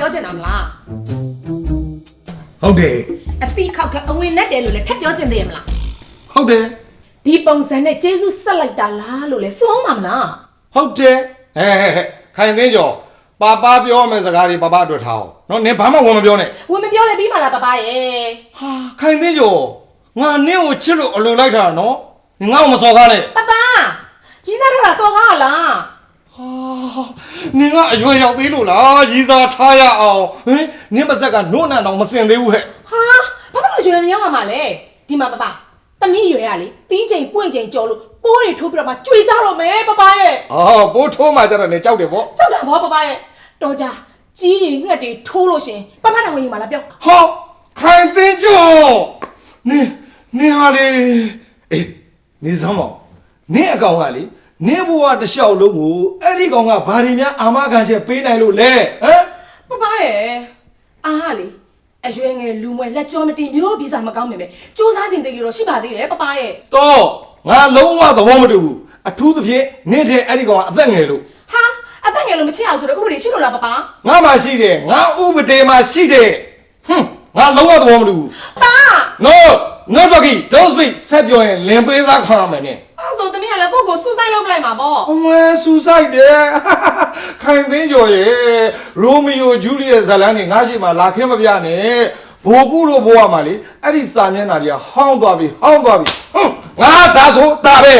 ပြောချင်တာမလား ဟုတ်တယ် အသီးခောက်ကအဝင်နဲ့တယ်လို့လည်းထပ်ပြောချင်သေးရမလား ဟုတ်တယ် ဒီပုံစံနဲ့ကျေးဇူးဆက်လိုက်တာလားလို့လည်းစွအောင်မှာမလား ဟုတ်တယ်ခိုင်သိန်းကျော်ပါပါပြောမယ်စကားတွေပါပါအတွက်ထားအောင်နော်နင်ဘာမှဝန်မပြောနဲ့ ဝင်မပြောလဲပြီးမှလားပပရဲ့ ဟာခိုင်သိန်းကျော်ငါနင့်ကိုချစ်လို့အလိုလိုက်တာနော်ငါ့ကိုမစော်ကားနဲ့ ပပကြီးစားတာစော်ကားလား ဟာနင်ကအရွယ်ရောက်သေးလို့လားရီးစားထားရအောင်ဟင်နင်ပါဇက်ကနို့နံတော့မစင်သေးဘူးဟဲ့ ဟာဘာလို့ရွှေမရောက်မှာလဲဒီမှာပပသမီးရွယ်ရလေတီးချိန်ပွင့်ချိန်ကြော်လို့ပိုးတွေထိုးပြီးတော့မှကြွေကြတော့မယ်ပပရဲ့ အော်ပိုးထိုးမှကြတော့နေကြောက်တယ်ပေါ့ ကြောက်တာဘောပပရဲ့တော်ကြကြီးတွေငှက်တွေထိုးလို့ရှင်ပပတော်ဝင်ယူမှာလားပြော ဟောခိုင်သိန်းကျော်နင်ဟာလေအေးနေစမ်းပါနင်အကောင်ကလေနင်ဘဝတစ်လျှောက်လုံးကိုအဲ့ဒီကောင်ကဘာတွေများအာမခံချက်ပေးနိုင်လို့လဲဟမ် ပပရဲ့အားဟာလေအရွယ်ငယ်လူမွဲလက်ကြောမတင်မျိုးဗီဇာမကောင်းမိမယ်စူးစမ်းခြင်းစိတ်လေးတော့ရှိပါသေးတယ်ပပရဲ့ တော့ငါလုံးဝသဘောမတူဘူးအထူးသဖြင့်နင့်တဲ့အဲ့ဒီကောင်ကအသက်ငယ်လို့ ဟာအသက်ငယ်လို့မချစ်အောင်ဆိုတော့ဥပဒေရှိလို့လားပပ ငါမှရှိတယ်ငါဥပဒေမှာရှိတယ်ဟွန်းငါလုံးဝသဘောမတူဘူး ပါ No talking don't speak ဆက်ပြောရင်လင်ပေးစားခံရမယ်နင် အဲ့ဆိုသမီးကလည်းကိုယ့်ကိုစူးစိုက်လုပ်ပလိုက်မှာပေါ့ အမဆူဆိုင်တယ်ခိုင်သိန်းကျော်ရဲ့ရိုမီယိုဂျူလီယက်ဇလန်နေငါရှိမှလာခင်းမပြနဲ့ဘိုကူတို့ဘိုးကမှလေအဲ့ဒီစာမျက်နှာတွေကဟောင်းသွားပြီဟွန်းငါဒါဆိုဒါပဲ